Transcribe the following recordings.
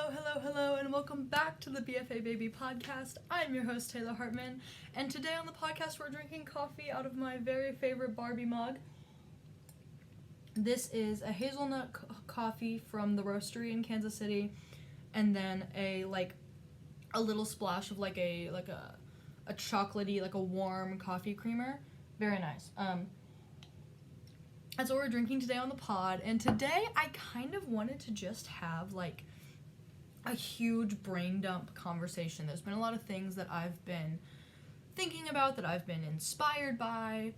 Hello, and welcome back to the BFA Baby podcast. I'm your host, Taylor Hartman, and today on the podcast we're drinking coffee out of my very favorite Barbie mug. This is a hazelnut coffee from the roastery in Kansas City, and then a little splash of a chocolatey, a warm coffee creamer. Very nice. That's what we're drinking today on the pod, and today I kind of wanted to just have a huge brain dump conversation. There's been a lot of things that I've been thinking about, that I've been inspired by,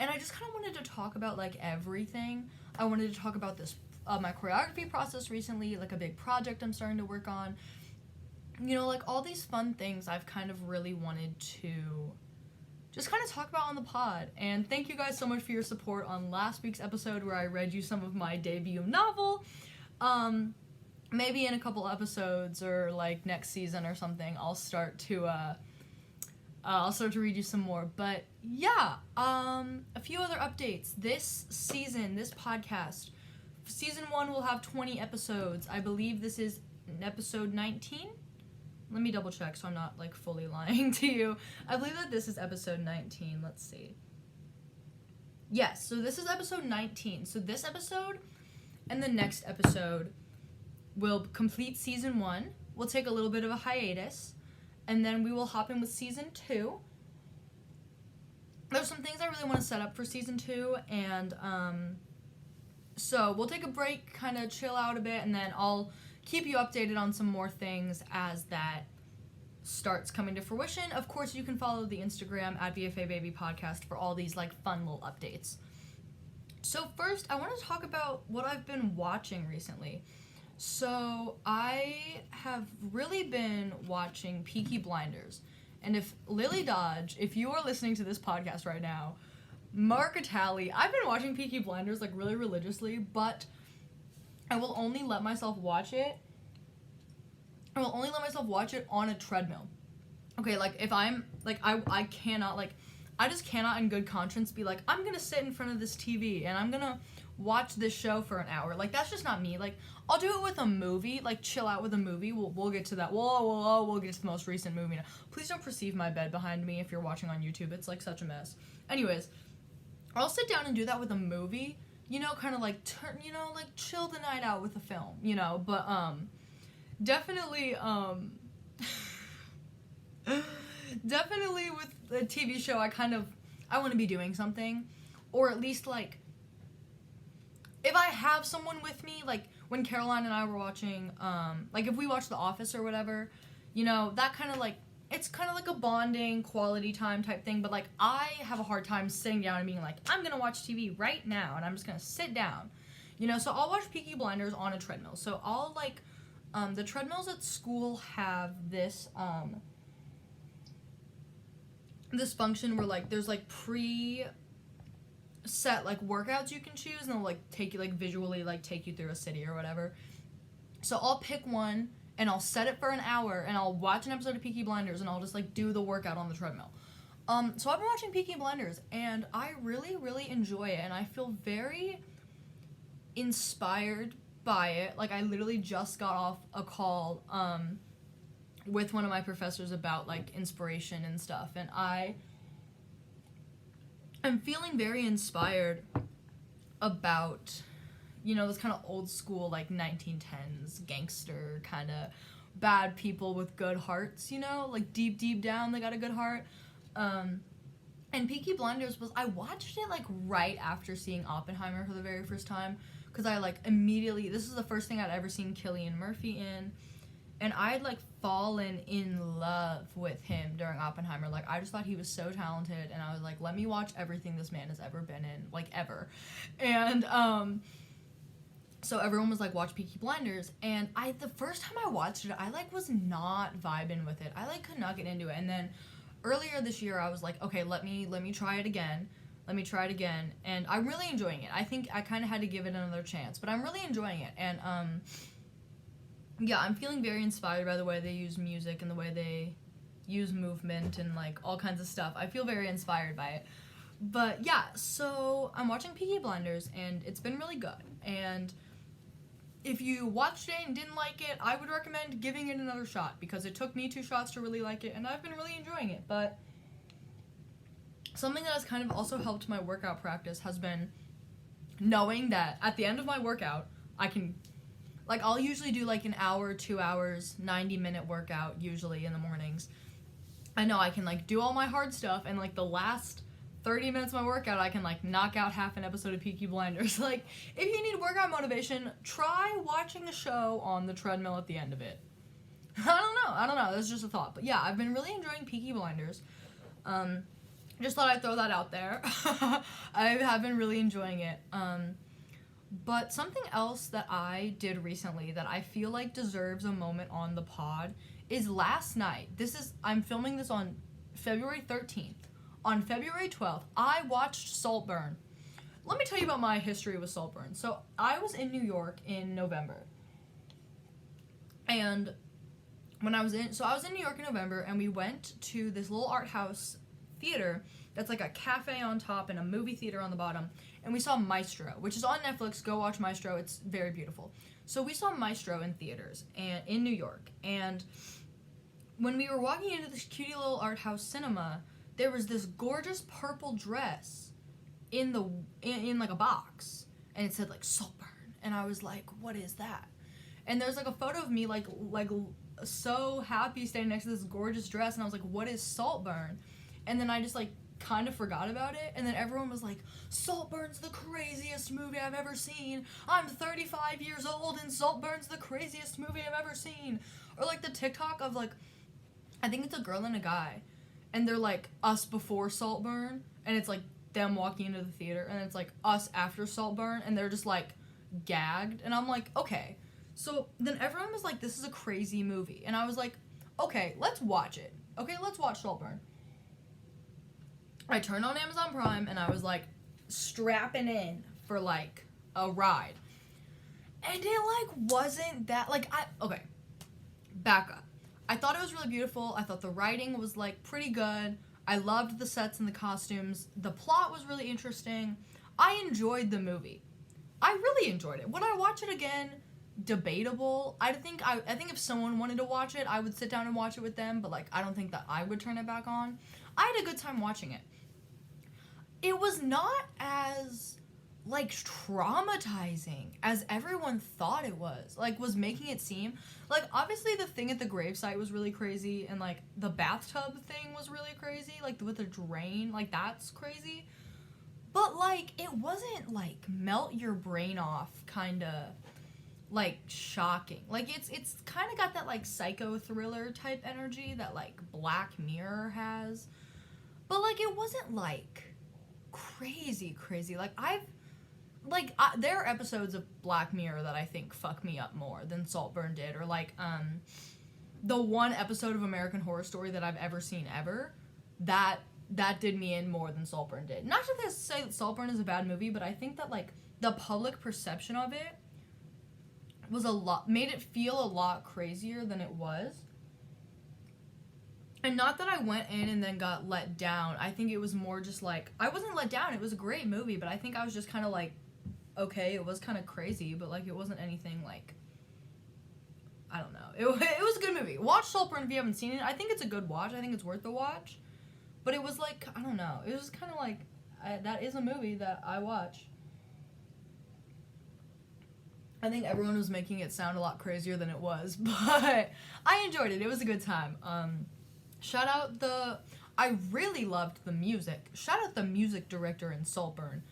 and I just kind of wanted to talk about everything. I wanted to talk about this my choreography process recently, a big project I'm starting to work on. All these fun things I've kind of really wanted to just kind of talk about on the pod. And thank you guys so much for your support on last week's episode where I read you some of my debut novel. Maybe in a couple episodes or next season or something, I'll start to read you some more. But yeah, a few other updates. This season, this podcast, season 1 will have 20 episodes. I believe this is episode 19. Let me double check so I'm not fully lying to you. I believe that this is episode 19. Let's see. Yes, so this is episode 19. So this episode and the next episode will complete season 1. We'll take a little bit of a hiatus, and then we will hop in with season 2. There's some things I really want to set up for season 2, and so we'll take a break, kind of chill out a bit, and then I'll keep you updated on some more things as that starts coming to fruition. Of course, you can follow the Instagram at BFA Baby Podcast for all these fun little updates. So first, I want to talk about what I've been watching recently. So I have really been watching Peaky Blinders. And if Lily Dodge, if you are listening to this podcast right now, mark a tally. I've been watching Peaky Blinders really religiously, but I will only let myself watch it. I will only let myself watch it on a treadmill. Okay, if I'm I cannot I just cannot in good conscience be I'm gonna sit in front of this TV and I'm gonna watch this show for an hour. That's just not me. I'll do it with a movie, chill out with a movie. We'll get to that. We'll get to the most recent movie now. Please don't perceive my bed behind me if you're watching on YouTube. It's such a mess. Anyways, I'll sit down and do that with a movie. Kind of chill the night out with a film. But definitely definitely with a TV show, I want to be doing something, or at least if I have someone with me, when Caroline and I were watching, if we watched The Office or whatever, that kind of it's kind of a bonding, quality time type thing, but I have a hard time sitting down and being I'm gonna watch TV right now, and I'm just gonna sit down, so I'll watch Peaky Blinders on a treadmill. So I'll the treadmills at school have this this function where there's set workouts you can choose, and they'll take you visually take you through a city or whatever. So I'll pick one and I'll set it for an hour and I'll watch an episode of Peaky Blinders and I'll just do the workout on the treadmill. So I've been watching Peaky Blinders and I really, really enjoy it, and I feel very inspired by it. I literally just got off a call with one of my professors about inspiration and stuff, and I'm feeling very inspired about, this kind of old school, 1910s gangster kind of bad people with good hearts, deep down they got a good heart. And Peaky Blinders I watched it, right after seeing Oppenheimer for the very first time, because I, immediately, this is the first thing I'd ever seen Cillian Murphy in, and I'd, fallen in love with him during Oppenheimer. I just thought he was so talented, and I was let me watch everything this man has ever been in, ever. And, so everyone was watch Peaky Blinders, and the first time I watched it, I, was not vibing with it. I, could not get into it, and then earlier this year, I was okay, let me try it again. And I'm really enjoying it. I think I kind of had to give it another chance, but I'm really enjoying it, and, yeah, I'm feeling very inspired by the way they use music and the way they use movement and, all kinds of stuff. I feel very inspired by it. But, yeah, so I'm watching Peaky Blinders, and it's been really good. And if you watched it and didn't like it, I would recommend giving it another shot, because it took me 2 shots to really like it, and I've been really enjoying it. But something that has kind of also helped my workout practice has been knowing that at the end of my workout, I can, like, I'll usually do like an hour, 2 hours, 90-minute workout, usually in the mornings. I know I can, like, do all my hard stuff, and, like, the last 30 minutes of my workout, I can, like, knock out half an episode of Peaky Blinders. Like, if you need workout motivation, try watching a show on the treadmill at the end of it. I don't know, that's just a thought. But yeah, I've been really enjoying Peaky Blinders. Just thought I'd throw that out there. I have been really enjoying it. But something else that I did recently that I feel like deserves a moment on the pod is last night. I'm filming this on February 13th. On February 12th, I watched Saltburn. Let me tell you about my history with Saltburn. So I was in New York in November. And I was in New York in November, and we went to this little art house theater that's like a cafe on top and a movie theater on the bottom, and we saw Maestro, which is on Netflix. Go watch Maestro. It's very beautiful. So we saw Maestro in theaters and in New York, and when we were walking into this cutie little art house cinema, there was this gorgeous purple dress in like a box, and it said like Saltburn, and I was like, what is that? And there's like a photo of me like so happy standing next to this gorgeous dress, and I was like, what is Saltburn? And then I just like kind of forgot about it, and then everyone was like, Saltburn's the craziest movie I've ever seen. I'm 35 years old and Saltburn's the craziest movie I've ever seen. Or like the TikTok of like, I think it's a girl and a guy, and they're like us before Saltburn, and it's like them walking into the theater, and it's like us after Saltburn, and they're just like gagged, and I'm like, okay. So then everyone was like, this is a crazy movie, and I was like, okay, let's watch it. Okay, let's watch Saltburn. I turned on Amazon Prime, and I was like strapping in for like a ride, and it like wasn't that like okay, back up. I thought it was really beautiful. I thought the writing was like pretty good. I loved the sets and the costumes. The plot was really interesting. I enjoyed the movie. I really enjoyed it. Would I watch it again? Debatable. I think if someone wanted to watch it, I would sit down and watch it with them, but like I don't think that I would turn it back on. I had a good time watching it. It was not as like traumatizing as everyone thought it was making it seem. Like, obviously the thing at the gravesite was really crazy, and like the bathtub thing was really crazy, like with the drain, like that's crazy. But like it wasn't like melt your brain off kind of like shocking. Like it's kind of got that like psycho thriller type energy that like Black Mirror has. But like it wasn't like crazy. Like there are episodes of Black Mirror that I think fuck me up more than Saltburn did, or like the one episode of American Horror Story that I've ever seen ever, that did me in more than Saltburn did. Not to say that Saltburn is a bad movie, but I think that like the public perception of it was made it feel a lot crazier than it was. And not that I went in and then got let down. I think it was more just like, I wasn't let down. It was a great movie, but I think I was just kind of like, okay, it was kind of crazy, but like it wasn't anything like, I don't know. It was a good movie. Watch Saltburn if you haven't seen it. I think it's a good watch. I think it's worth the watch. But it was like, I don't know. It was kind of like, that is a movie that I watch. I think everyone was making it sound a lot crazier than it was, but I enjoyed it. It was a good time. I really loved the music. Shout out the music director in Saltburn.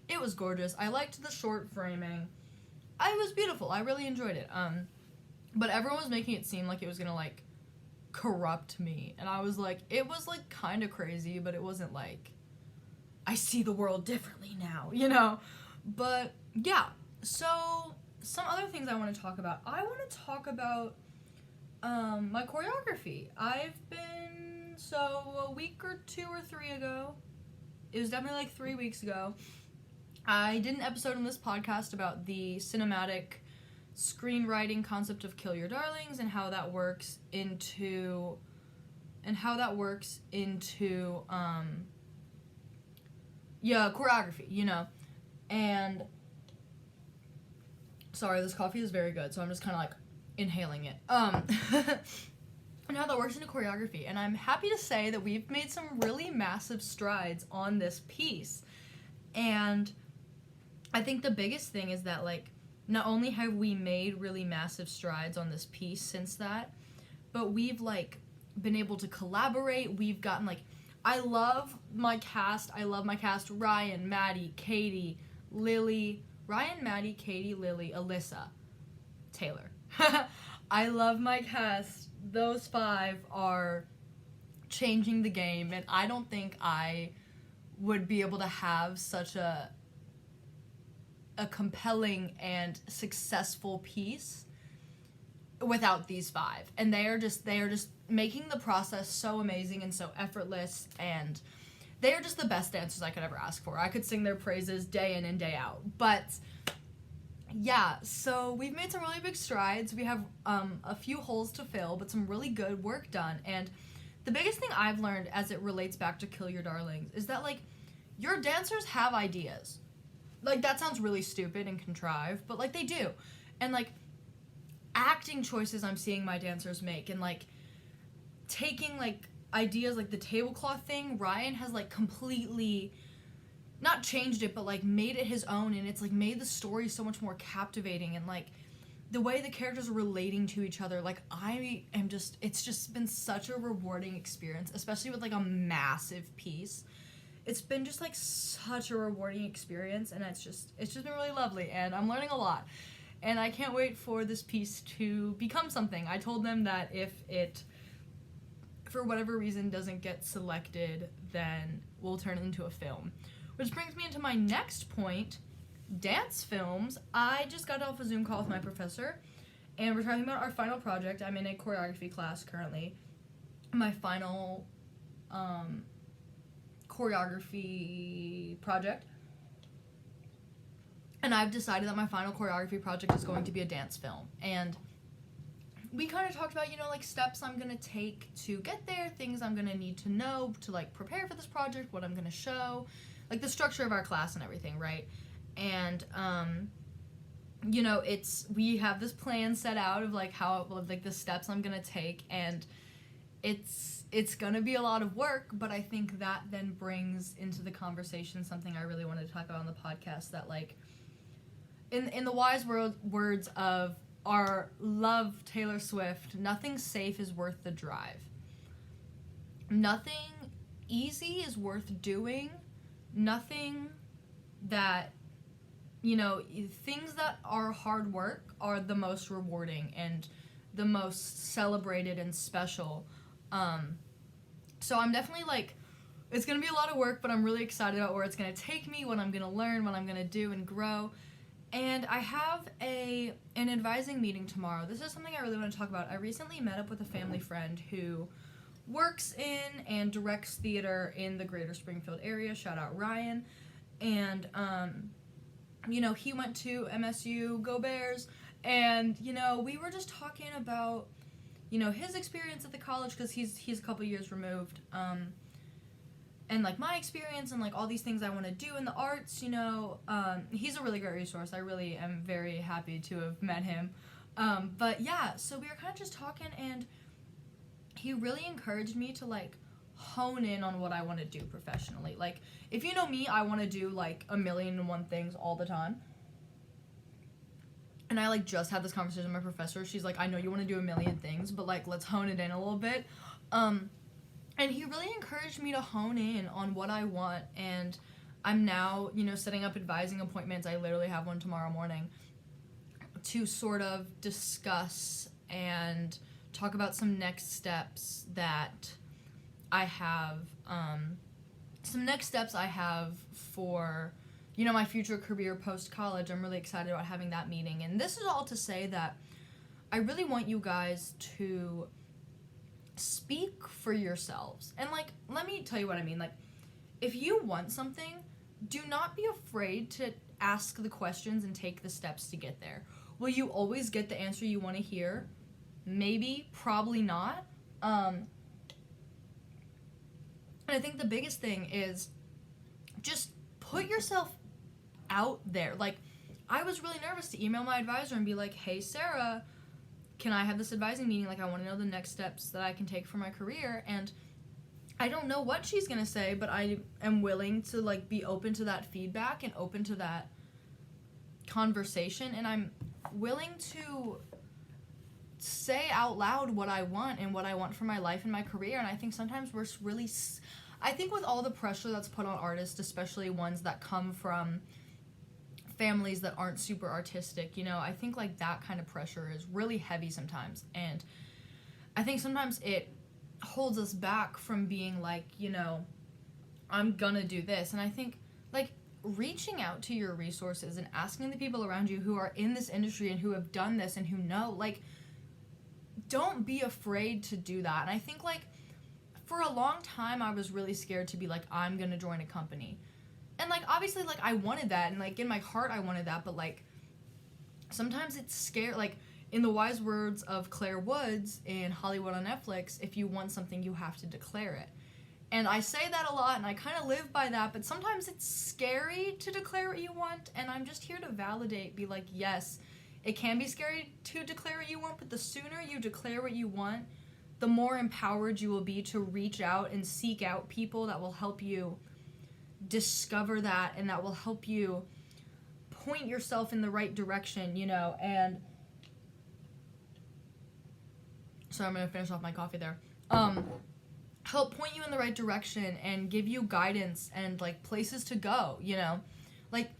It was gorgeous. I liked the short framing. It was beautiful. I really enjoyed it. But everyone was making it seem like it was gonna like corrupt me, and I was like, it was like kind of crazy, but it wasn't like I see the world differently now, you know? But yeah, so some other things I want to talk about. I want to talk about my choreography. A week or 2 or 3 ago, it was definitely like 3 weeks ago, I did an episode on this podcast about the cinematic screenwriting concept of Kill Your Darlings and how that works into choreography, you know. And Sorry, this coffee is very good, so I'm just kind of like inhaling it. And how that works into choreography. And I'm happy to say that we've made some really massive strides on this piece. And I think the biggest thing is that, like, not only have we made really massive strides on this piece since that, but we've, like, been able to collaborate. We've gotten, like, I love my cast. Ryan, Maddie, Katie, Lily. Ryan, Maddie, Katie, Lily, Alyssa, Taylor. I love my cast. Those 5 are changing the game, and I don't think I would be able to have such a compelling and successful piece without these 5. And they are just making the process so amazing and so effortless, and they are just the best dancers I could ever ask for. I could sing their praises day in and day out. But yeah, so we've made some really big strides. We have a few holes to fill, but some really good work done. And the biggest thing I've learned as it relates back to Kill Your Darlings is that, like, your dancers have ideas. Like, that sounds really stupid and contrived, but, like, they do. And, like, acting choices I'm seeing my dancers make, and, like, taking, like, ideas like the tablecloth thing, Ryan has, like, completely not changed it, but, like, made it his own, and it's, like, made the story so much more captivating, and, like, the way the characters are relating to each other, like, it's just been such a rewarding experience, especially with, like, a massive piece. It's been just, like, such a rewarding experience, and it's just been really lovely, and I'm learning a lot, and I can't wait for this piece to become something. I told them that if it, for whatever reason, doesn't get selected, then we'll turn it into a film. Which brings me into my next point, dance films. I just got off a Zoom call with my professor, and we're talking about our final project. I'm in a choreography class currently. My final choreography project. And I've decided that my final choreography project is going to be a dance film. And we kind of talked about, you know, like, steps I'm going to take to get there, things I'm going to need to know to, like, prepare for this project, what I'm going to show, like, the structure of our class and everything, right? And, you know, we have this plan set out of, like, like, the steps I'm going to take, and it's going to be a lot of work, but I think that then brings into the conversation something I really wanted to talk about on the podcast, that, like, in the wise words of our love Taylor Swift, nothing safe is worth the drive. Nothing easy is worth doing. Nothing that, you know, things that are hard work are the most rewarding and the most celebrated and special. So I'm definitely, like, it's going to be a lot of work, but I'm really excited about where it's going to take me, what I'm going to learn, what I'm going to do and grow. And I have an advising meeting tomorrow. This is something I really want to talk about. I recently met up with a family friend who works in and directs theater in the greater Springfield area. Shout out Ryan. And, you know, he went to MSU, go Bears. And, you know, we were just talking about, you know, his experience at the college, because he's a couple years removed. And, like, my experience and, like, all these things I want to do in the arts, you know. He's a really great resource. I really am very happy to have met him. But, yeah, so we were kind of just talking, and he really encouraged me to, like, hone in on what I want to do professionally. Like, if you know me, I want to do, like, 1,000,001 things all the time. And I, like, just had this conversation with my professor. She's like, I know you want to do 1,000,000 things, but, like, let's hone it in a little bit. And he really encouraged me to hone in on what I want, and I'm now, you know, setting up advising appointments. I literally have one tomorrow morning to sort of discuss and talk about some next steps that I have, for, you know, my future career post-college. I'm really excited about having that meeting, and this is all to say that I really want you guys to speak for yourselves. And, like, let me tell you what I mean. Like, if you want something, do not be afraid to ask the questions and take the steps to get there. Will you always get the answer you want to hear? Maybe, probably not. And I think the biggest thing is just put yourself out there. Like, I was really nervous to email my advisor and be like, hey, Sarah, can I have this advising meeting? Like, I want to know the next steps that I can take for my career. And I don't know what she's going to say, but I am willing to, like, be open to that feedback and open to that conversation. And I'm willing to say out loud what I want and what I want for my life and my career. And I think sometimes we're really, I think with all the pressure that's put on artists, especially ones that come from families that aren't super artistic, you know, I think like that kind of pressure is really heavy sometimes. And I think sometimes it holds us back from being like, you know, I'm gonna do this. And I think like reaching out to your resources and asking the people around you who are in this industry and who have done this and who know, like, don't be afraid to do that. And I think like for a long time I was really scared to be like, I'm gonna join a company. And like obviously like I wanted that, and like in my heart I wanted that, but like sometimes it's scary. Like in the wise words of Claire Woods in Hollywood on Netflix, if you want something you have to declare it. And I say that a lot and I kind of live by that, but sometimes it's scary to declare what you want, and I'm just here to validate, be like, yes, it can be scary to declare what you want, but the sooner you declare what you want, the more empowered you will be to reach out and seek out people that will help you discover that and that will help you point yourself in the right direction, you know. And so I'm going to finish off my coffee there. Help point you in the right direction and give you guidance and like places to go, you know. Like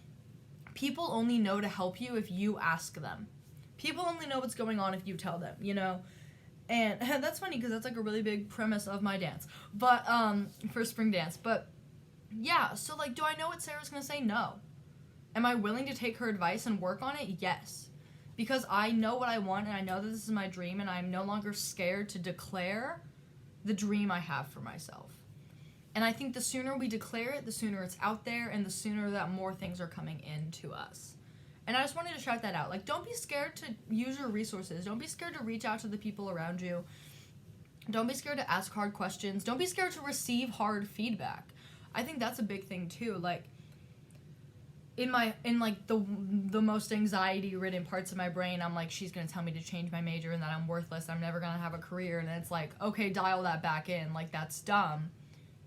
people only know to help you if you ask them. People only know what's going on if you tell them, you know. And that's funny because that's like a really big premise of my dance, but for spring dance. But yeah, so like, do I know what Sarah's gonna say? No. Am I willing to take her advice and work on it? Yes. Because I know what I want and I know that this is my dream, and I'm no longer scared to declare the dream I have for myself. And I think the sooner we declare it, the sooner it's out there, and the sooner that more things are coming into us. And I just wanted to shout that out. Like, don't be scared to use your resources. Don't be scared to reach out to the people around you. Don't be scared to ask hard questions. Don't be scared to receive hard feedback. I think that's a big thing too. Like in like the most anxiety ridden parts of my brain, I'm like, she's gonna tell me to change my major and that I'm worthless, I'm never gonna have a career. And it's like, okay, dial that back in. Like, that's dumb.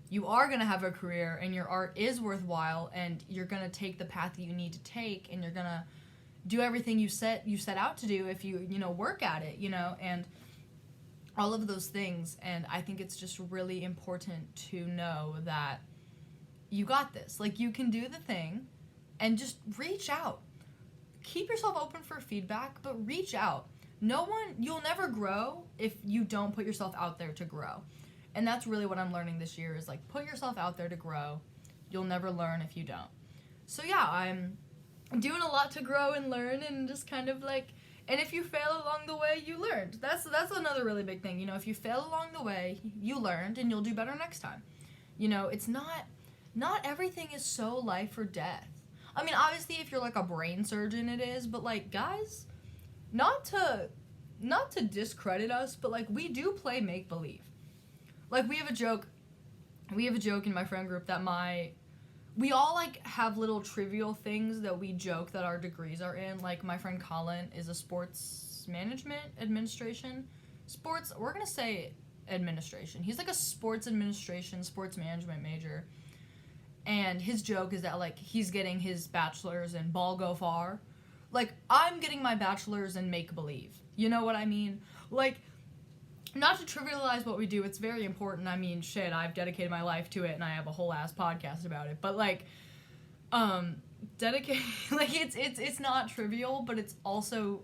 You are gonna have a career and your art is worthwhile, and you're gonna take the path that you need to take, and you're gonna do everything you set out to do if you know, work at it, you know, and all of those things. And I think it's just really important to know that you got this. Like, you can do the thing, and just reach out. Keep yourself open for feedback, but reach out. You'll never grow if you don't put yourself out there to grow. And that's really what I'm learning this year, is like, put yourself out there to grow. You'll never learn if you don't. So yeah, I'm doing a lot to grow and learn, and just kind of like, and if you fail along the way, you learned. That's another really big thing. You know, if you fail along the way, you learned, and you'll do better next time. You know, it's not everything is so life or death. I mean, obviously, if you're like a brain surgeon, it is, but like, guys, not to discredit us, but like, we do play make-believe. Like, we have a joke in my friend group that we all like have little trivial things that we joke that our degrees are in. Like, my friend Colin is a sports management administration. We're gonna say administration. He's like a sports administration, sports management major. And his joke is that, like, he's getting his bachelor's in ball go far. Like, I'm getting my bachelor's in make-believe. You know what I mean? Like, not to trivialize what we do, it's very important. I mean, shit, I've dedicated my life to it, and I have a whole ass podcast about it. But, like, it's not trivial, but it's also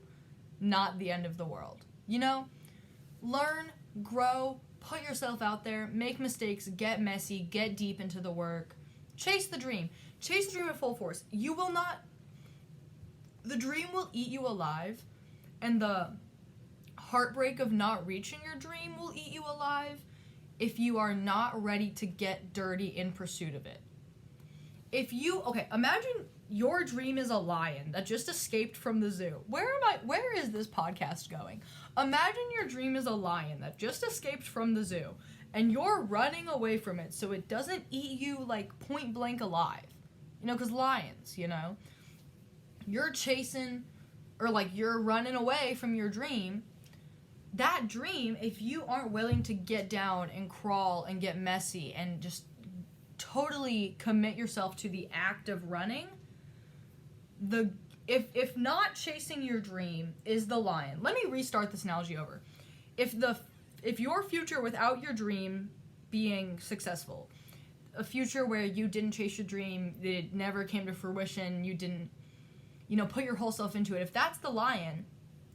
not the end of the world. You know? Learn, grow, put yourself out there, make mistakes, get messy, get deep into the work. Chase the dream. Chase the dream at full force. The dream will eat you alive, and the heartbreak of not reaching your dream will eat you alive if you are not ready to get dirty in pursuit of it. Imagine your dream is a lion that just escaped from the zoo. Where is this podcast going? Imagine your dream is a lion that just escaped from the zoo, and you're running away from it so it doesn't eat you, like, point blank alive. You know, because lions, you know, you're chasing or like you're running away from your dream, that dream, if you aren't willing to get down and crawl and get messy and just totally commit yourself to the act of running, if not chasing your dream is the lion. Let me restart this analogy over. If your future without your dream being successful, a future where you didn't chase your dream, it never came to fruition, you didn't, put your whole self into it, if that's the lion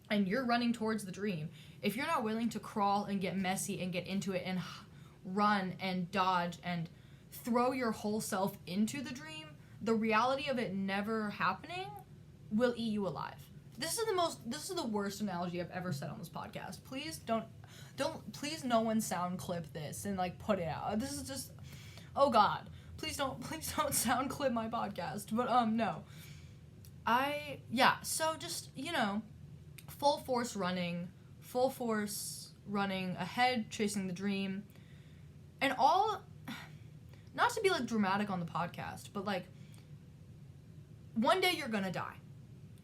and you're running towards the dream, if you're not willing to crawl and get messy and get into it and run and dodge and throw your whole self into the dream, the reality of it never happening will eat you alive. This is the worst analogy I've ever said on this podcast. Please please no one sound clip this and like put it out. This is just, oh God, please don't sound clip my podcast. But no. So just, full force running ahead, chasing the dream. And all, not to be like dramatic on the podcast, but like one day you're gonna die.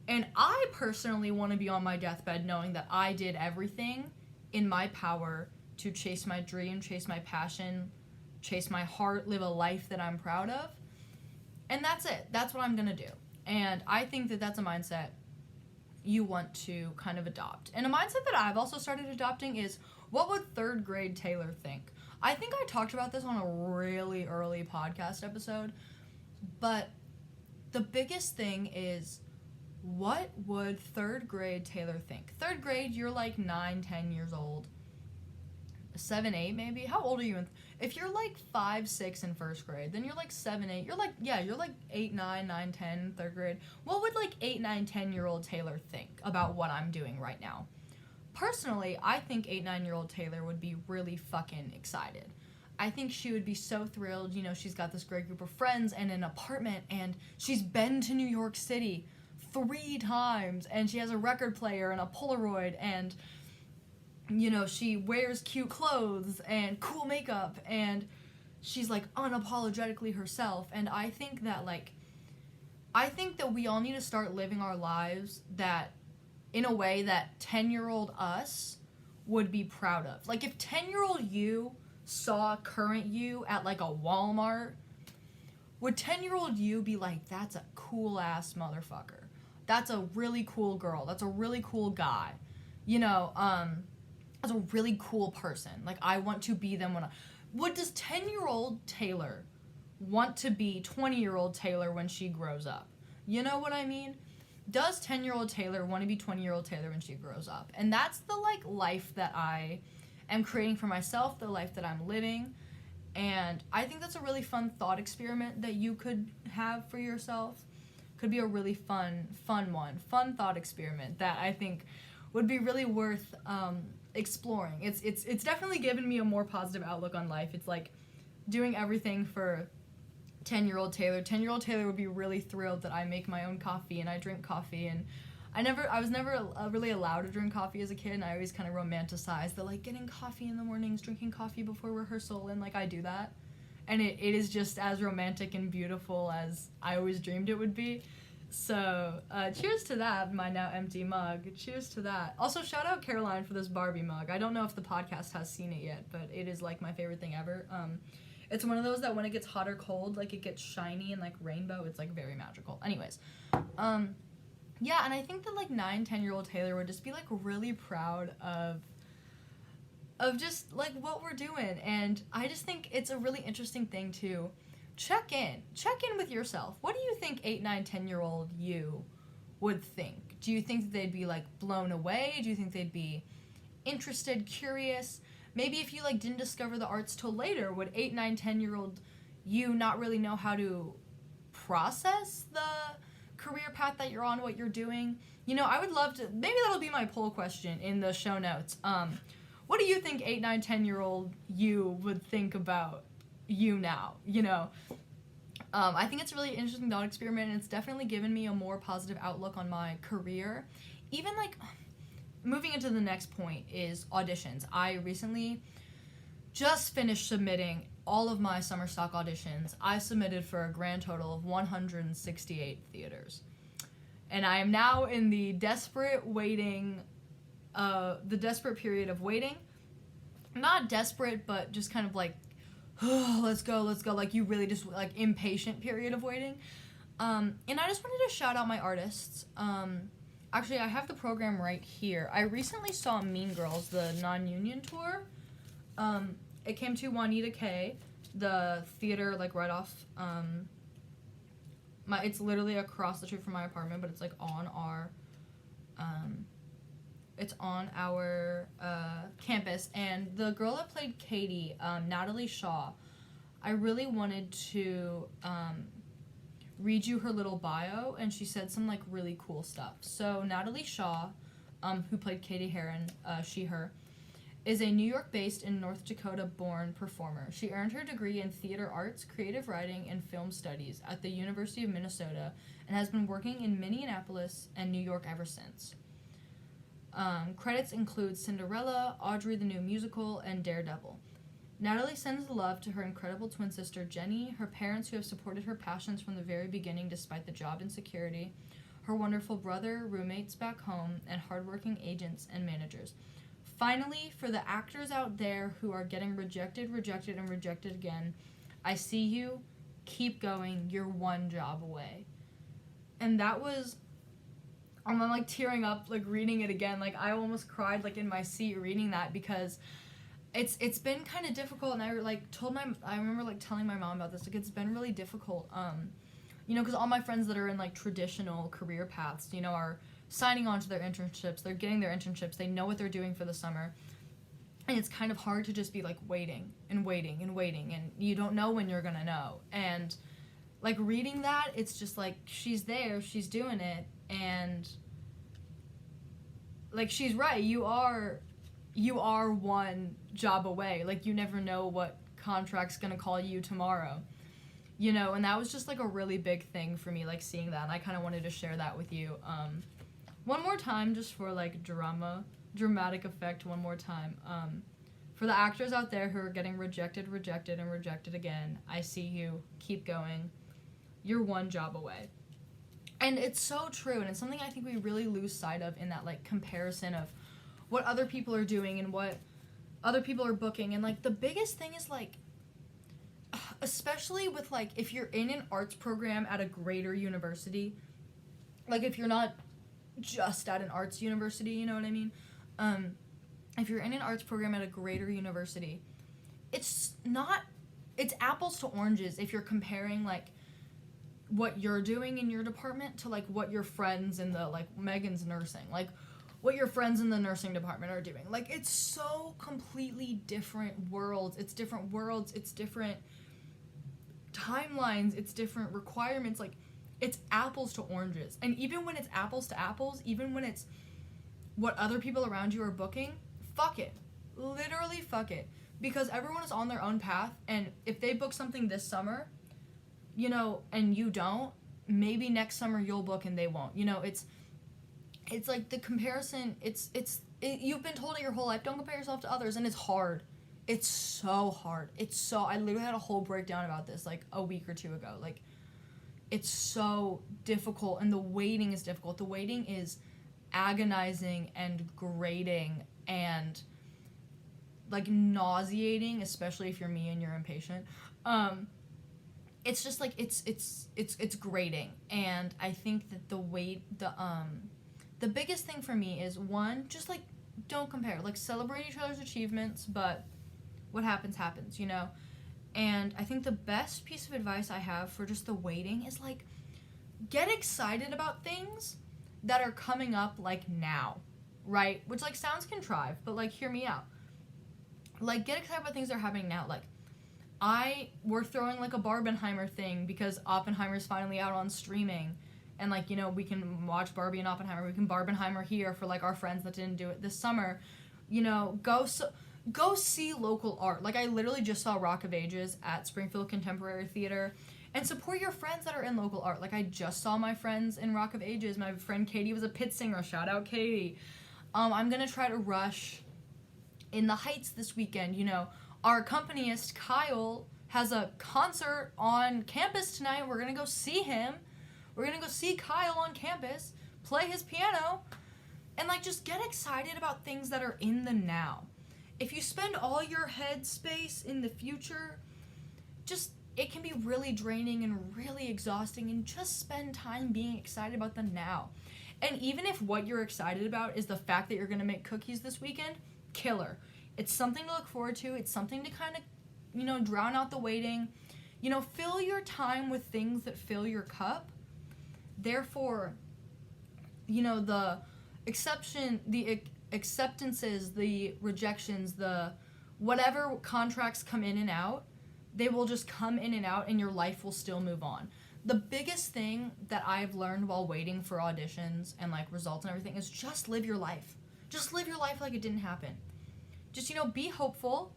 And I personally want to be on my deathbed knowing that I did everything in my power to chase my dream, chase my passion, chase my heart, live a life that I'm proud of. And that's it. That's what I'm going to do. And I think that that's a mindset you want to kind of adopt. And a mindset that I've also started adopting is, what would third grade Taylor think? I think I talked about this on a really early podcast episode, but the biggest thing is, what would third grade Taylor think? Third grade, you're like 9, 10 years old. 7, 8 maybe? How old are you? If you're like 5, 6 in first grade, then you're like 7, 8. You're like 8, 9, 9, 10, third grade. What would like 8, 9, 10-year-old Taylor think about what I'm doing right now? Personally, I think 8, 9-year-old Taylor would be really fucking excited. I think she would be so thrilled. She's got this great group of friends and an apartment, and she's been to New York City 3 times, and she has a record player and a Polaroid, and she wears cute clothes and cool makeup, and she's like unapologetically herself. And I think that we all need to start living our lives that in a way that 10-year-old us would be proud of. Like, if 10-year-old you saw current you at like a Walmart, would 10-year-old you be like, that's a cool ass motherfucker, that's a really cool girl, that's a really cool guy, that's a really cool person, like I want to be them does 10-year-old Taylor want to be 20-year-old Taylor when she grows up? You know what I mean? Does 10-year-old Taylor want to be 20-year-old Taylor when she grows up? And that's the like life that I am creating for myself, the life that I'm living. And I think that's a really fun thought experiment that you could have for yourself. Could be a really fun thought experiment that I think would be really worth exploring. It's definitely given me a more positive outlook on life. It's like doing everything for 10-year-old Taylor. 10-year-old Taylor would be really thrilled that I make my own coffee and I drink coffee, and I was never really allowed to drink coffee as a kid, and I always kind of romanticized the like getting coffee in the mornings, drinking coffee before rehearsal, and like I do that. And it is just as romantic and beautiful as I always dreamed it would be. So, cheers to that, my now empty mug. Cheers to that. Also, shout out Caroline for this Barbie mug. I don't know if the podcast has seen it yet, but it is like my favorite thing ever. It's one of those that when it gets hot or cold, like it gets shiny and like rainbow. It's like very magical. Anyways, yeah, and I think that like 9, 10-year-old Taylor would just be like really proud of just like what we're doing. And I just think it's a really interesting thing to check in with yourself. What do you think 8, 9, 10-year-old you would think? Do you think that they'd be like blown away? Do you think they'd be interested, curious? Maybe if you like didn't discover the arts till later, would 8, 9, 10-year-old you not really know how to process the career path that you're on, what you're doing? I would love to, maybe that'll be my poll question in the show notes. What do you think 8, 9, 10-year-old you would think about you now? I think it's a really interesting thought experiment, and it's definitely given me a more positive outlook on my career. Even like moving into the next point is auditions. I recently just finished submitting all of my summer stock auditions. I submitted for a grand total of 168 theaters. And I am now in the desperate period of waiting. Not desperate, but just kind of like, oh, let's go. Like, you really just, like, impatient period of waiting. And I just wanted to shout out my artists. Actually, I have the program right here. I recently saw Mean Girls, the non-union tour. It came to Juanita K, the theater, like, right off, it's literally across the street from my apartment, but it's, like, on our campus. And the girl that played Katie, Natalie Shaw, I really wanted to, read you her little bio, and she said some, like, really cool stuff. So Natalie Shaw, who played Katie Heron, she/her, is a New York-based and North Dakota-born performer. She earned her degree in theater arts, creative writing, and film studies at the University of Minnesota, and has been working in Minneapolis and New York ever since. Credits include Cinderella, Audrey the New Musical, and Daredevil. Natalie sends love to her incredible twin sister, Jenny, her parents who have supported her passions from the very beginning despite the job insecurity, her wonderful brother, roommates back home, and hardworking agents and managers. Finally, for the actors out there who are getting rejected again, I see you. Keep going. You're one job away. And that was... I'm, like, tearing up, like, reading it again. Like, I almost cried, like, in my seat reading that because... It's been kind of difficult, and I remember, like, telling my mom about this, like, it's been really difficult, you know, because all my friends that are in, like, traditional career paths, you know, are signing on to their internships, they're getting their internships, they know what they're doing for the summer, and it's kind of hard to just be, like, waiting, and you don't know when you're gonna know, and, like, reading that, it's just, like, she's there, she's doing it, and, like, she's right, you are one job away. Like, you never know what contract's gonna call you tomorrow. You know, and that was just, like, a really big thing for me, like, seeing that, and I kind of wanted to share that with you. One more time, just for, like, dramatic effect, one more time. For the actors out there who are getting rejected again, I see you. Keep going. You're one job away. And it's so true, and it's something I think we really lose sight of in that, like, comparison of what other people are doing and what other people are booking. And, like, the biggest thing is, like, especially with, like, if you're in an arts program at a greater university, like, if you're not just at an arts university, you know what I mean? If you're in an arts program at a greater university, it's apples to oranges if you're comparing, like, what you're doing in your department to, like, what your friends in the, like, Megan's nursing, like, what your friends in the nursing department are doing. Like, it's so completely different worlds. It's different timelines. It's different requirements. Like, it's apples to oranges. And even when it's apples to apples, even when it's what other people around you are booking, fuck it. Literally fuck it. Because everyone is on their own path, and if they book something this summer, you know, and you don't, maybe next summer you'll book and they won't. You know, it's like the comparison, you've been told it your whole life, don't compare yourself to others, and it's hard. It's so hard. I literally had a whole breakdown about this, like, a week or two ago. Like, it's so difficult, and the waiting is difficult. The waiting is agonizing and grating and, like, nauseating, especially if you're me and you're impatient. It's just, like, it's grating, and I think that the biggest thing for me is, one, just, like, don't compare. Like, celebrate each other's achievements, but what happens, you know? And I think the best piece of advice I have for just the waiting is, like, get excited about things that are coming up, like, now, right? Which, like, sounds contrived, but, like, hear me out. Like, get excited about things that are happening now. Like, we're throwing, like, a Barbenheimer thing because Oppenheimer's finally out on streaming. And, like, you know, we can watch Barbie and Oppenheimer. We can Barbenheimer here for, like, our friends that didn't do it this summer. You know, go see local art. Like, I literally just saw Rock of Ages at Springfield Contemporary Theater. And support your friends that are in local art. Like, I just saw my friends in Rock of Ages. My friend Katie was a pit singer. Shout out Katie. I'm going to try to rush in the Heights this weekend. You know, our accompanist, Kyle, has a concert on campus tonight. We're going to go see him. We're going to go see Kyle on campus. play his piano, and like just get excited about things that are in the now. If you spend all your head space in the future, just it can be really draining and really exhausting, and just spend time being excited about the now. And even if what you're excited about is the fact that you're going to make cookies this weekend, killer. It's something to look forward to. It's something to kind of, drown out the waiting. Fill your time with things that fill your cup. Therefore, the acceptances, the rejections, the whatever contracts come in and out, they will just come in and out, and your life will still move on. The biggest thing that I've learned while waiting for auditions and like results and everything is just live your life. Just live your life like it didn't happen. Just, be hopeful,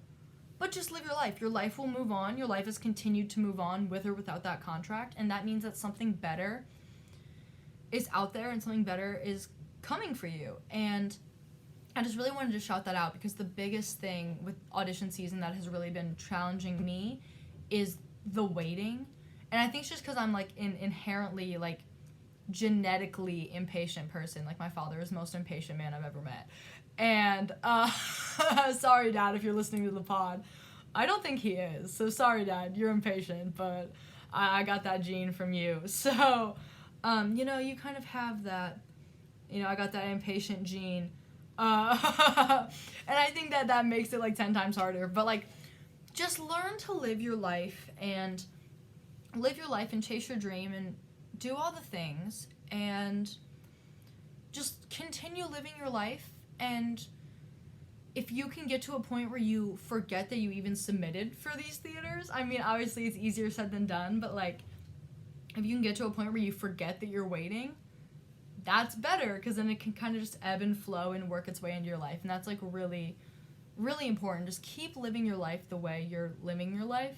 but just live your life. Your life will move on. Your life has continued to move on with or without that contract, and that means that something better is out there and something better is coming for you. And I just really wanted to shout that out, because the biggest thing with audition season that has really been challenging me is the waiting. And I think it's just because I'm like inherently like genetically impatient person. Like my father is the most impatient man I've ever met. And sorry, Dad, if you're listening to the pod. I don't think he is. So sorry, Dad, you're impatient, but I got that gene from you. So, you kind of have that, I got that impatient gene. And I think that makes it like 10 times harder. But like, just learn to live your life and chase your dream and do all the things and just continue living your life. And if you can get to a point where you forget that you even submitted for these theaters, I mean, obviously it's easier said than done, but like, if you can get to a point where you forget that you're waiting, that's better, because then it can kind of just ebb and flow and work its way into your life. And that's like really, really important. Just keep living your life the way you're living your life.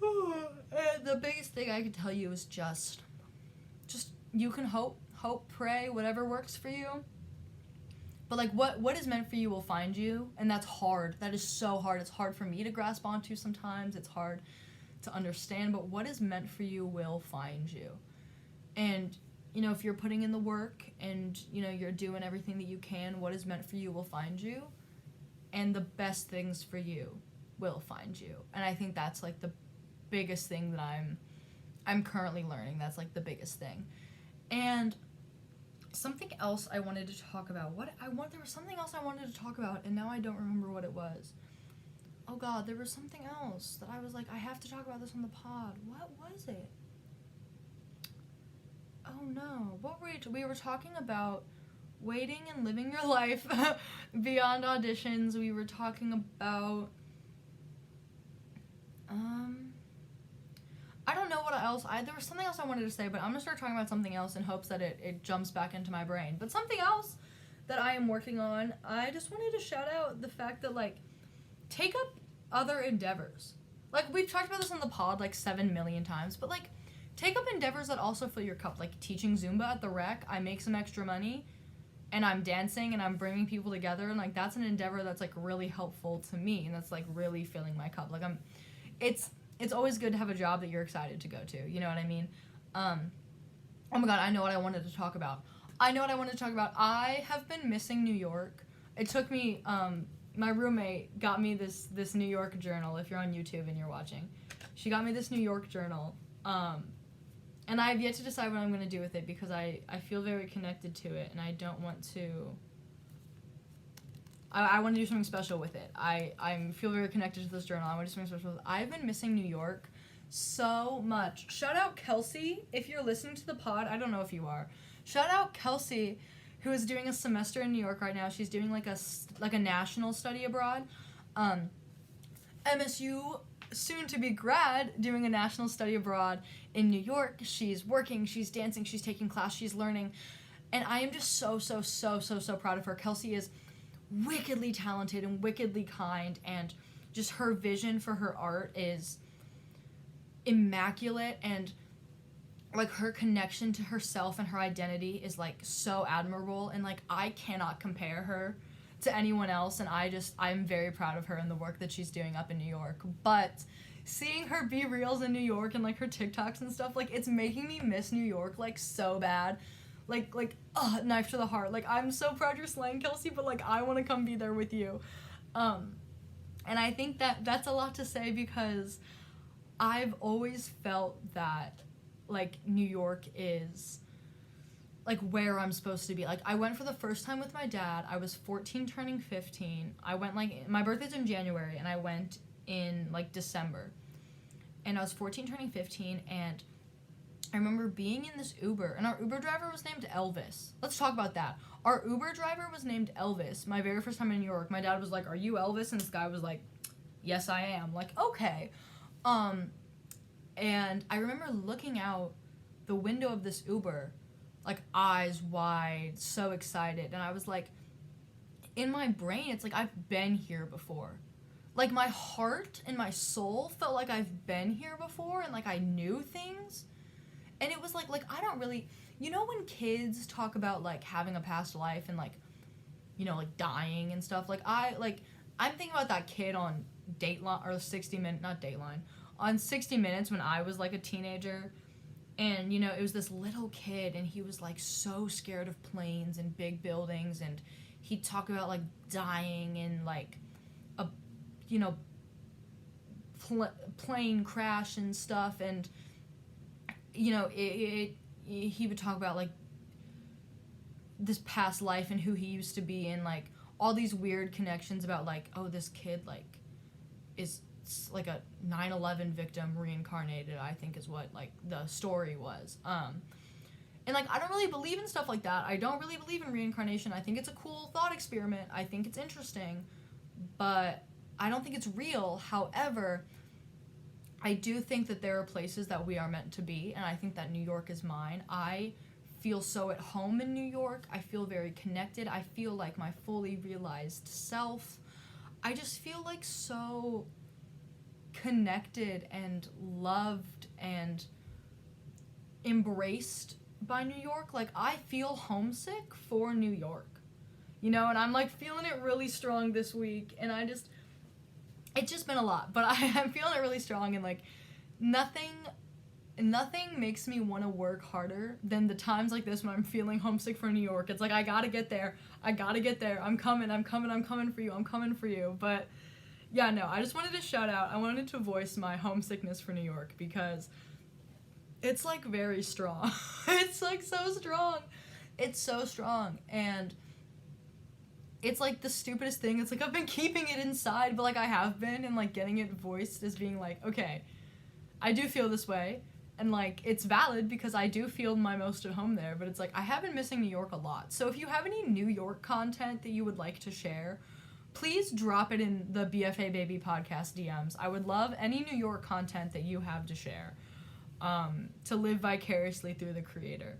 And the biggest thing I can tell you is just you can hope, pray, whatever works for you. But like what is meant for you will find you, and that's hard. That is so hard. It's hard for me to grasp onto sometimes. It's hard to understand, but what is meant for you will find you. And if you're putting in the work and you're doing everything that you can, what is meant for you will find you, and the best things for you will find you. And I think that's like the biggest thing that I'm currently learning. That's like the biggest thing. And something else I wanted to talk about. There was something else I wanted to talk about, and now I don't remember what it was. Oh God, there was something else that I was like, I have to talk about this on the pod. What was it? Oh no, what were we were talking about waiting and living your life beyond auditions. We were talking about I don't know what else. There was something else I wanted to say, but I'm gonna start talking about something else in hopes that it jumps back into my brain. But something else that I am working on, I just wanted to shout out the fact that like, take up other endeavors. Like, we've talked about this on the pod like 7 million times, but like, take up endeavors that also fill your cup. Like teaching Zumba at the rec, I make some extra money, and I'm dancing and I'm bringing people together, and like that's an endeavor that's like really helpful to me, and that's like really filling my cup. Like it's always good to have a job that you're excited to go to. You know what I mean? Oh my God, I know what I wanted to talk about. I have been missing New York. It took me, my roommate got me this New York journal. If you're on YouTube and you're watching, she got me this New York journal. And I have yet to decide what I'm going to do with it, because I feel very connected to it, and I don't want to... I want to do something special with it. I feel very connected to this journal. I want to do something special with it. I've been missing New York so much. Shout out Kelsey, if you're listening to the pod. I don't know if you are. Shout out Kelsey, who is doing a semester in New York right now. She's doing like a national study abroad. MSU soon to be grad doing a national study abroad in New York. She's working, she's dancing, she's taking class, she's learning. And I am just so proud of her. Kelsey is wickedly talented and wickedly kind, and just her vision for her art is immaculate, and like her connection to herself and her identity is like so admirable, and like I cannot compare her to anyone else, and I'm very proud of her and the work that she's doing up in New York. But seeing her BeReals in New York and like her TikToks and stuff, like it's making me miss New York like so bad. knife to the heart. Like, I'm so proud you're slaying, Kelsey, but, like, I want to come be there with you. And I think that's a lot to say because I've always felt that, like, New York is, like, where I'm supposed to be. Like, I went for the first time with my dad. I was 14 turning 15. I went, like, my birthday's in January, and I went in, like, December. And I was 14 turning 15, and I remember being in this Uber, and our Uber driver was named Elvis. Let's talk about that. Our Uber driver was named Elvis. My very first time in New York, my dad was like, "Are you Elvis?" And this guy was like, "Yes, I am." Like, okay. And I remember looking out the window of this Uber, like, eyes wide, so excited. And I was like, in my brain, it's like, I've been here before. Like, my heart and my soul felt like I've been here before, and, like, I knew things. And it was like, I don't really, you know when kids talk about, like, having a past life and, like, you know, like, dying and stuff? Like, I'm thinking about that kid on Dateline, or 60 Minutes, not Dateline, on 60 Minutes when I was, like, a teenager. And, you know, it was this little kid, and he was, like, so scared of planes and big buildings, and he'd talk about, like, dying and, like, a, you know, plane crash and stuff, and, you know, he would talk about, like, this past life and who he used to be, and, like, all these weird connections about, like, oh, this kid, like, is like a 9/11 victim reincarnated, I think is what, like, the story was. And, like, I don't really believe in stuff like that. I don't really believe in reincarnation. I think it's a cool thought experiment. I think it's interesting, but I don't think it's real. However, I do think that there are places that we are meant to be, and I think that New York is mine. I feel so at home in New York. I feel very connected. I feel like my fully realized self. I just feel, like, so connected and loved and embraced by New York. Like, I feel homesick for New York, you know, and I'm, like, feeling it really strong this week, and it's just been a lot, but I'm feeling it really strong, and, like, nothing makes me want to work harder than the times like this when I'm feeling homesick for New York. It's like, I gotta get there, I'm coming for you, but yeah, no, I just wanted to shout out, I wanted to voice my homesickness for New York, because it's, like, very strong. It's, like, so strong. It's so strong, and it's, like, the stupidest thing. It's, like, I've been keeping it inside, but, like, I have been, and, like, getting it voiced as being, like, okay, I do feel this way, and, like, it's valid, because I do feel my most at home there, but it's, like, I have been missing New York a lot. So if you have any New York content that you would like to share, please drop it in the BFA Baby Podcast DMs. I would love any New York content that you have to share, to live vicariously through the creator.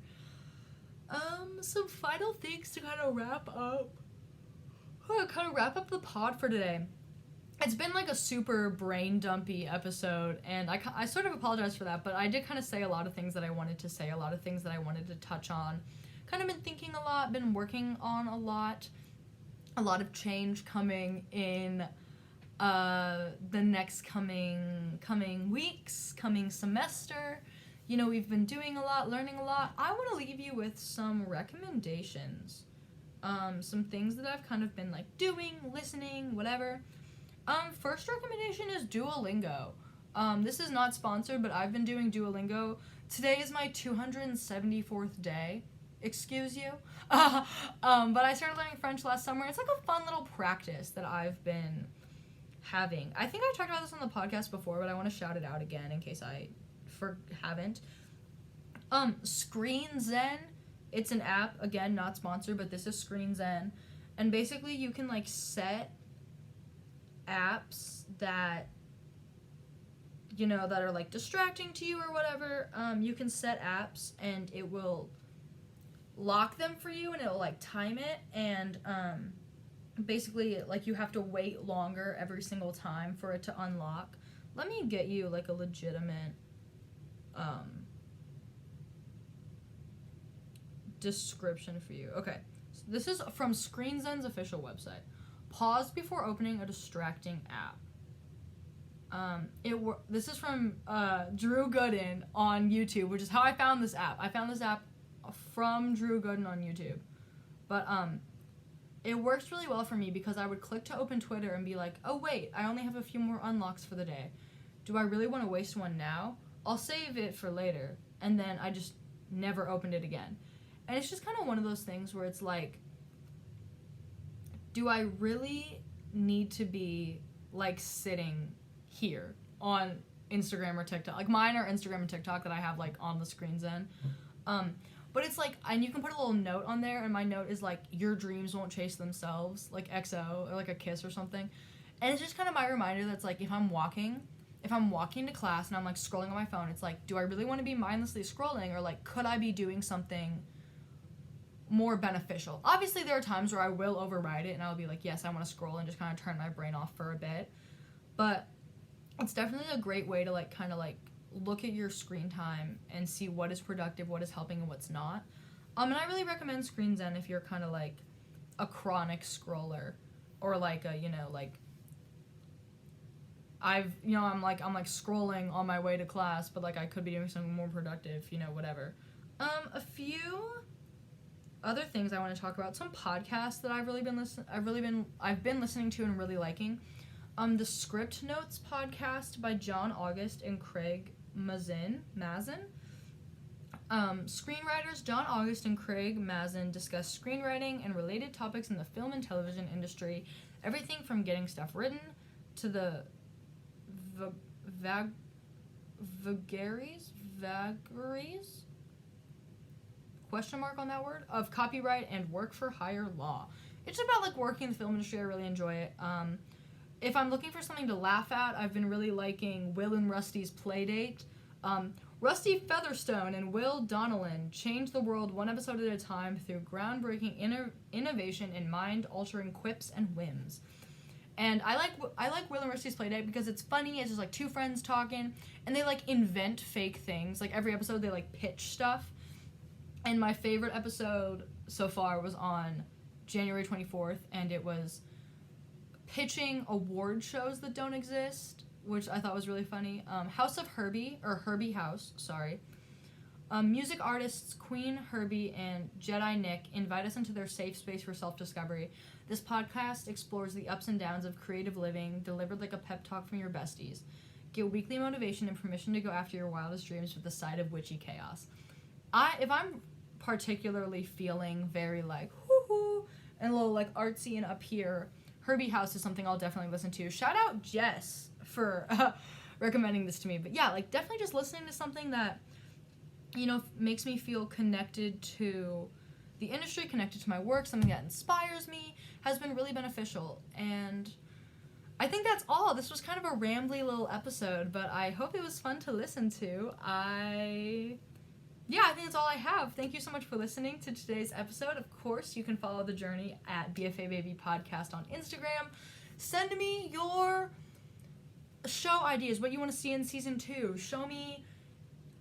Some final things to kind of wrap up the pod for today. It's been, like, a super brain dumpy episode, and I sort of apologize for that, but I did kind of say a lot of things that I wanted to say, a lot of things that I wanted to touch on. Kind of been thinking a lot, been working on a lot of change coming in the next coming weeks, coming semester. You know, we've been doing a lot, learning a lot. I want to leave you with some recommendations. Some things that I've kind of been, like, doing, listening, whatever. First recommendation is Duolingo. This is not sponsored, but I've been doing Duolingo. Today is my 274th day. Excuse you. But I started learning French last summer. It's, like, a fun little practice that I've been having. I think I talked about this on the podcast before, but I want to shout it out again in case I haven't. Screen Zen. It's an app, again, not sponsored, but this is Screen Zen. And basically you can, like, set apps that, you know, that are, like, distracting to you or whatever. You can set apps and it will lock them for you, and it'll, like, time it, and basically, like, you have to wait longer every single time for it to unlock. Let me get you, like, a legitimate description for you. Okay, so this is from Screen Zen's official website. Pause before opening a distracting app. This is from Drew Gooden on YouTube, which is how I found this app. I found this app from Drew Gooden on YouTube. But it works really well for me because I would click to open Twitter and be like, oh wait, I only have a few more unlocks for the day. Do I really want to waste one now? I'll save it for later. And then I just never opened it again. And it's just kind of one of those things where it's like, do I really need to be like sitting here on Instagram or TikTok? Like mine are Instagram and TikTok that I have like on the screens then. But it's like, and you can put a little note on there, and my note is like, your dreams won't chase themselves, like XO, or like a kiss or something. And it's just kind of my reminder that's like, if I'm walking to class and I'm like scrolling on my phone, it's like, do I really want to be mindlessly scrolling, or like, could I be doing something more beneficial? Obviously, there are times where I will override it, and I'll be like, yes, I want to scroll and just kind of turn my brain off for a bit. But it's definitely a great way to like kind of like look at your screen time and see what is productive, what is helping, and what's not. And I really recommend Screen Zen if you're kind of like a chronic scroller, or like a, you know, like I'm like scrolling on my way to class, but like I could be doing something more productive, you know, whatever. A few other things I want to talk about, some podcasts that I've been listening to and really liking. The Script Notes podcast by John August and Craig Mazin. Screenwriters John August and Craig Mazin discuss screenwriting and related topics in the film and television industry, everything from getting stuff written to the vagaries question mark on that word of copyright and work for hire law. It's about like working in the film industry. I really enjoy it. If I'm looking for something to laugh at, I've been really liking Will and Rusty's Playdate. Rusty Featherstone and Will Donnellan change the world one episode at a time through groundbreaking innovation and mind-altering quips and whims. And I like Will and Rusty's Playdate because it's funny. It's just like two friends talking, and they like invent fake things. Like every episode, they like pitch stuff. And my favorite episode so far was on January 24th, and it was pitching award shows that don't exist, which I thought was really funny. House of Herbie, or Herbie House, sorry. Music artists Queen Herbie and Jedi Nick invite us into their safe space for self-discovery. This podcast explores the ups and downs of creative living, delivered like a pep talk from your besties. Get weekly motivation and permission to go after your wildest dreams with a side of witchy chaos. If I'm particularly feeling very like whoo and a little like artsy and up here, Herbie House is something I'll definitely listen to. Shout out Jess for recommending this to me. But yeah, like definitely just listening to something that, you know, makes me feel connected to the industry, connected to my work, something that inspires me, has been really beneficial. And I think that's all. This was kind of a rambly little episode, but I hope it was fun to listen to. I think that's all I have. Thank you so much for listening to today's episode. Of course, you can follow the journey at BFA Baby Podcast on Instagram. Send me your show ideas, what you want to see in season 2. Send me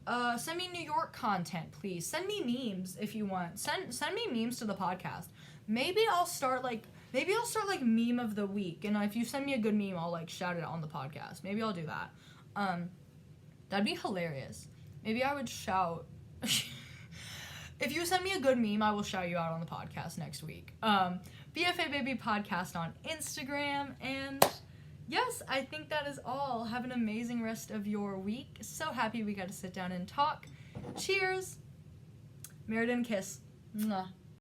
New York content, please. Send me memes if you want. Send me memes to the podcast. Maybe I'll start like meme of the week, and if you send me a good meme, I'll like shout it out on the podcast. Maybe I'll do that. That'd be hilarious. Maybe I would shout. If you send me a good meme, I will shout you out on the podcast next week. BFA Baby Podcast on Instagram, and yes, I think that is all. Have an amazing rest of your week. So happy we got to sit down and talk. Cheers. Meriden kiss. Mwah.